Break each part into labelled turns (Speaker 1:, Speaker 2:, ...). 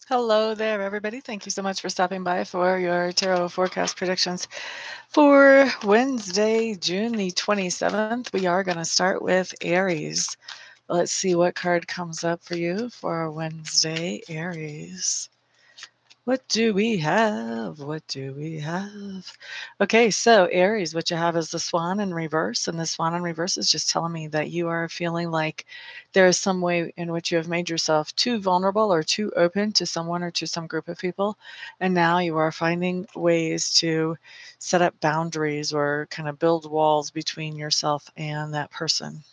Speaker 1: Hello there, everybody. Thank you so much for stopping by for your tarot forecast predictions for Wednesday, June the 27th. We are going to start with Aries. Let's see what card comes up for you for Wednesday, Aries. What do we have? What do we have? Okay, so Aries, what you have is the Swan in reverse, and the Swan in reverse is just telling me that you are feeling like there is some way in which you have made yourself too vulnerable or too open to someone or to some group of people, and now you are finding ways to set up boundaries or kind of build walls between yourself and that person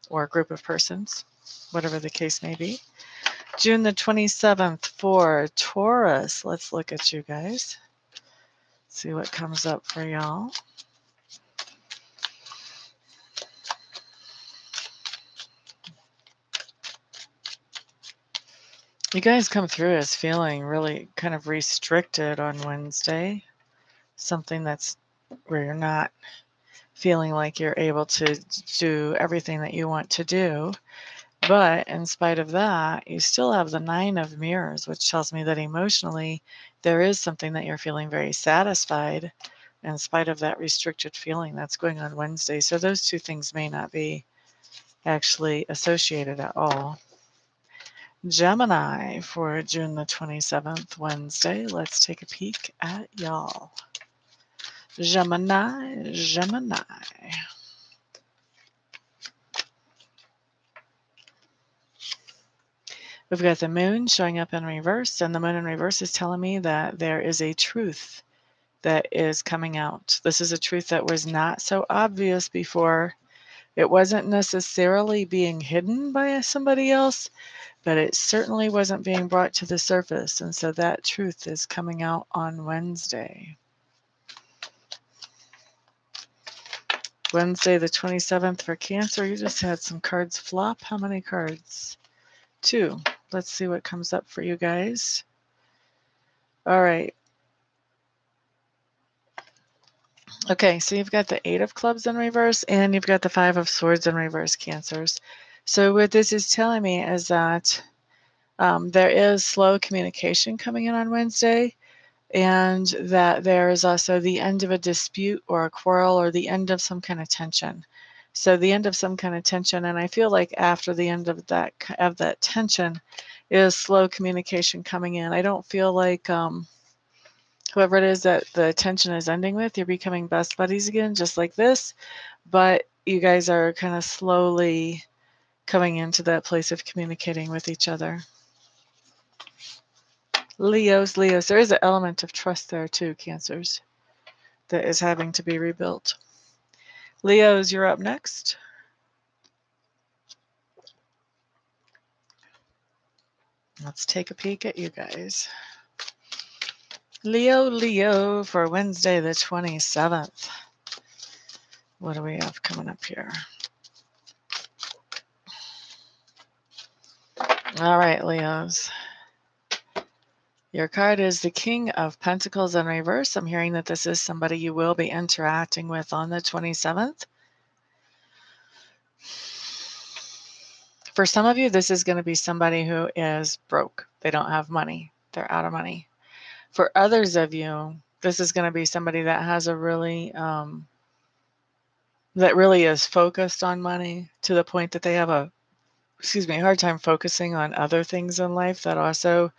Speaker 1: or a group of persons, whatever the case may be. June the 27th for Taurus. Let's look at you guys. See what comes up for y'all. You guys come through as feeling really kind of restricted on Wednesday. Something that's where you're not feeling like you're able to do everything that you want to do. But in spite of that, you still have the Nine of Mirrors, which tells me that emotionally there is something that you're feeling very satisfied in spite of that restricted feeling that's going on Wednesday. So those two things may not be actually associated at all. Gemini for June the 27th, Wednesday. Let's take a peek at y'all. Gemini, Gemini. We've got the moon showing up in reverse, and the moon in reverse is telling me that there is a truth that is coming out. This is a truth that was not so obvious before. It wasn't necessarily being hidden by somebody else, but it certainly wasn't being brought to the surface. And so that truth is coming out on Wednesday. Wednesday the 27th for Cancer. You just had some cards flop. How many cards? 2. Let's see what comes up for you guys. All right. Okay, so you've got the 8 of Clubs in reverse, and you've got the 5 of Swords in reverse, Cancers. So what this is telling me is that there is slow communication coming in on Wednesday, and that there is also the end of a dispute or a quarrel or the end of some kind of tension. So the end of some kind of tension, and I feel like after the end of that tension is slow communication coming in. I don't feel like whoever it is that the tension is ending with, you're becoming best buddies again, just like this, but you guys are kind of slowly coming into that place of communicating with each other. Leos, there is an element of trust there too, Cancers, that is having to be rebuilt. Leos, you're up next. Let's take a peek at you guys. Leo, for Wednesday the 27th. What do we have coming up here? All right, Leos. Your card is the King of Pentacles in reverse. I'm hearing that this is somebody you will be interacting with on the 27th. For some of you, this is going to be somebody who is broke. They don't have money. They're out of money. For others of you, this is going to be somebody that has a really, that really is focused on money to the point that they have a hard time focusing on other things in life that also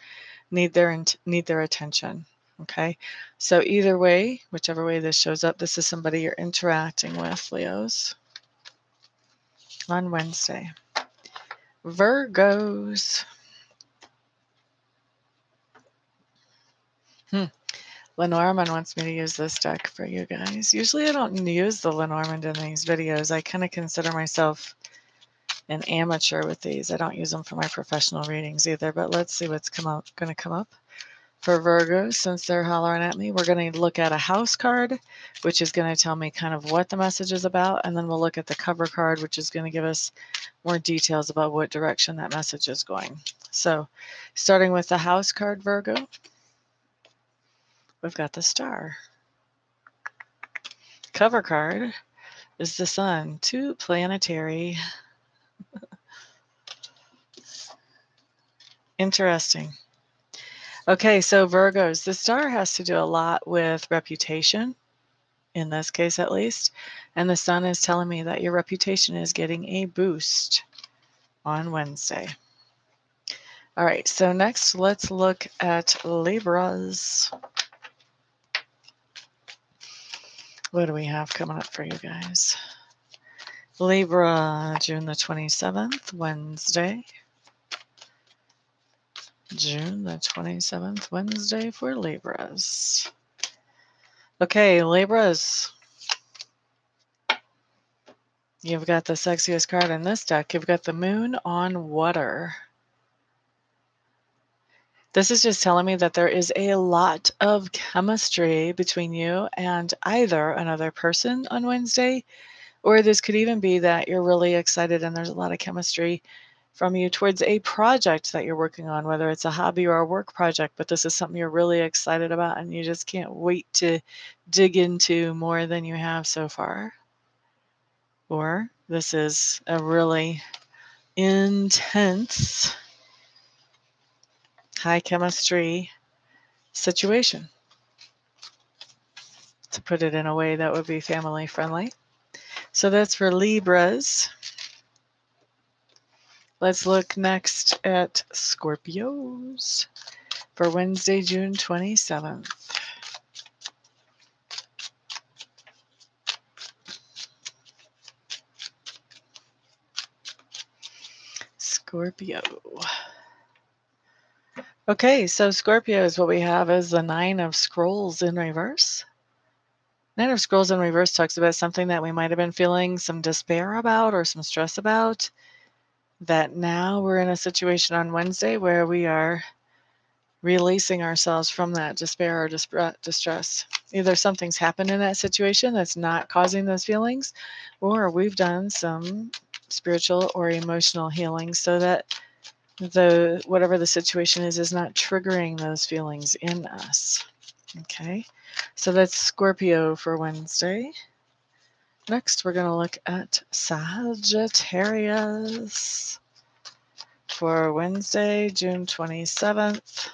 Speaker 1: need their attention. Okay, so either way, whichever way this shows up, this is somebody you're interacting with, Leos, on Wednesday. Virgos. Lenormand wants me to use this deck for you guys. Usually I don't use the Lenormand in these videos. I kind of consider myself an amateur with these. I don't use them for my professional readings either, but let's see what's going to come up for Virgo. Since they're hollering at me, we're going to look at a house card, which is going to tell me kind of what the message is about, and then we'll look at the cover card, which is going to give us more details about what direction that message is going. So starting with the house card, Virgo, we've got the Star. Cover card is the Sun, 2 planetary. Interesting. Okay, so Virgos, the star has to do a lot with reputation, in this case at least. And the sun is telling me that your reputation is getting a boost on Wednesday. All right, so next let's look at Libras. What do we have coming up for you guys? Libra, June the 27th, Wednesday. June the 27th, Wednesday for Libras. Okay, Libras. You've got the sexiest card in this deck. You've got the moon on water. This is just telling me that there is a lot of chemistry between you and either another person on Wednesday, or this could even be that you're really excited and there's a lot of chemistry from you towards a project that you're working on, whether it's a hobby or a work project, but this is something you're really excited about and you just can't wait to dig into more than you have so far. Or this is a really intense, high chemistry situation, to put it in a way that would be family friendly. So that's for Libras. Let's look next at Scorpios for Wednesday, June 27th. Scorpio. Okay, so Scorpio is what we have is the Nine of Scrolls in reverse. Nine of Scrolls in reverse talks about something that we might have been feeling some despair about or some stress about, that now we're in a situation on Wednesday where we are releasing ourselves from that despair or distress. Either something's happened in that situation that's not causing those feelings, or we've done some spiritual or emotional healing so that whatever the situation is not triggering those feelings in us. Okay, so that's Scorpio for Wednesday. Next, we're going to look at Sagittarius for Wednesday, June 27th.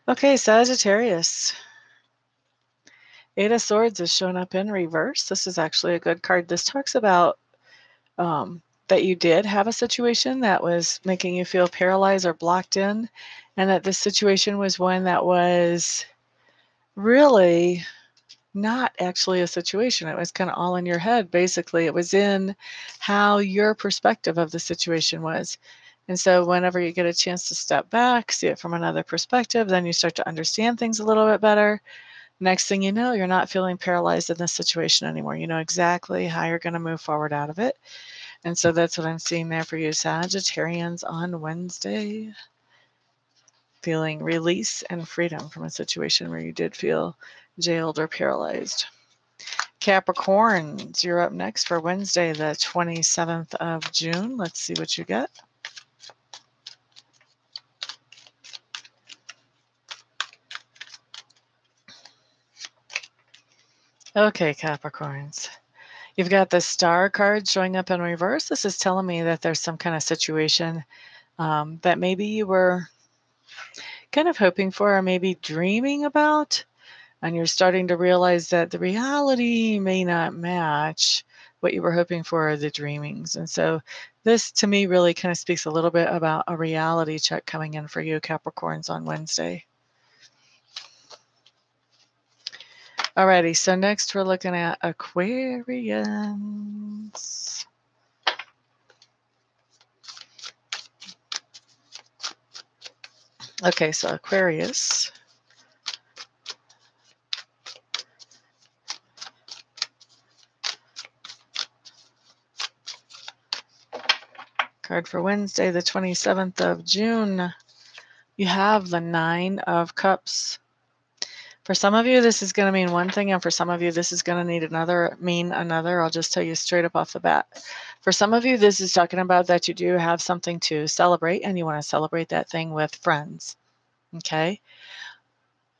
Speaker 1: Okay, Sagittarius. Eight of Swords is showing up in reverse. This is actually a good card. This talks about that you did have a situation that was making you feel paralyzed or blocked in, and that this situation was one that was really not actually a situation. It was kind of all in your head, basically. It was in how your perspective of the situation was. And so whenever you get a chance to step back, see it from another perspective, then you start to understand things a little bit better. Next thing you know, you're not feeling paralyzed in this situation anymore. You know exactly how you're going to move forward out of it. And so that's what I'm seeing there for you, Sagittarians, on Wednesday. Feeling release and freedom from a situation where you did feel jailed or paralyzed. Capricorns, you're up next for Wednesday, the 27th of June. Let's see what you get. Okay, Capricorns. You've got the Star card showing up in reverse. This is telling me that there's some kind of situation that maybe you were kind of hoping for or maybe dreaming about, and you're starting to realize that the reality may not match what you were hoping for or the dreamings. And so this, to me, really kind of speaks a little bit about a reality check coming in for you, Capricorns, on Wednesday. Alrighty, so next we're looking at Aquarians. Okay, so Aquarius. Card for Wednesday, the 27th of June. You have the Nine of Cups. For some of you, this is going to mean one thing, and for some of you, this is going to mean another. I'll just tell you straight up off the bat. For some of you, this is talking about that you do have something to celebrate, and you want to celebrate that thing with friends. Okay?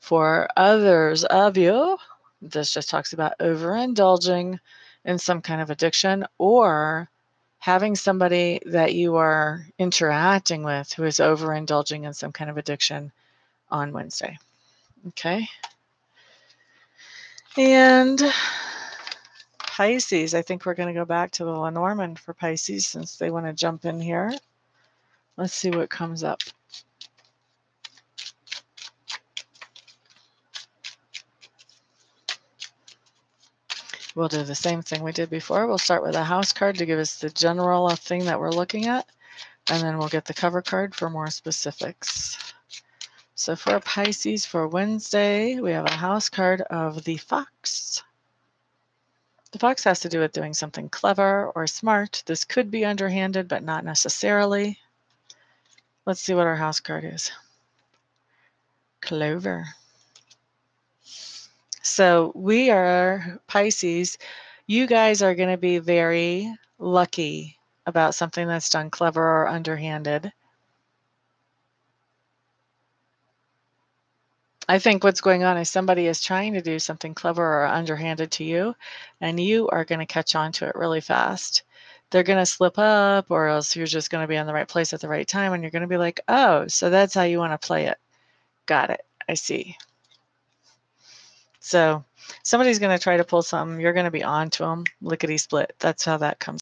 Speaker 1: For others of you, this just talks about overindulging in some kind of addiction, or having somebody that you are interacting with who is overindulging in some kind of addiction on Wednesday. Okay. And Pisces, I think we're going to go back to the Lenormand for Pisces since they want to jump in here. Let's see what comes up. We'll do the same thing we did before. We'll start with a house card to give us the general thing that we're looking at, and then we'll get the cover card for more specifics. So for Pisces for Wednesday, we have a house card of the Fox. The Fox has to do with doing something clever or smart. This could be underhanded, but not necessarily. Let's see what our house card is. Clover. So we are Pisces. You guys are going to be very lucky about something that's done clever or underhanded. I think what's going on is somebody is trying to do something clever or underhanded to you, and you are going to catch on to it really fast. They're going to slip up, or else you're just going to be in the right place at the right time, and you're going to be like, oh, so that's how you want to play it. Got it. I see. So somebody's going to try to pull something. You're going to be on to them, lickety split. That's how that comes.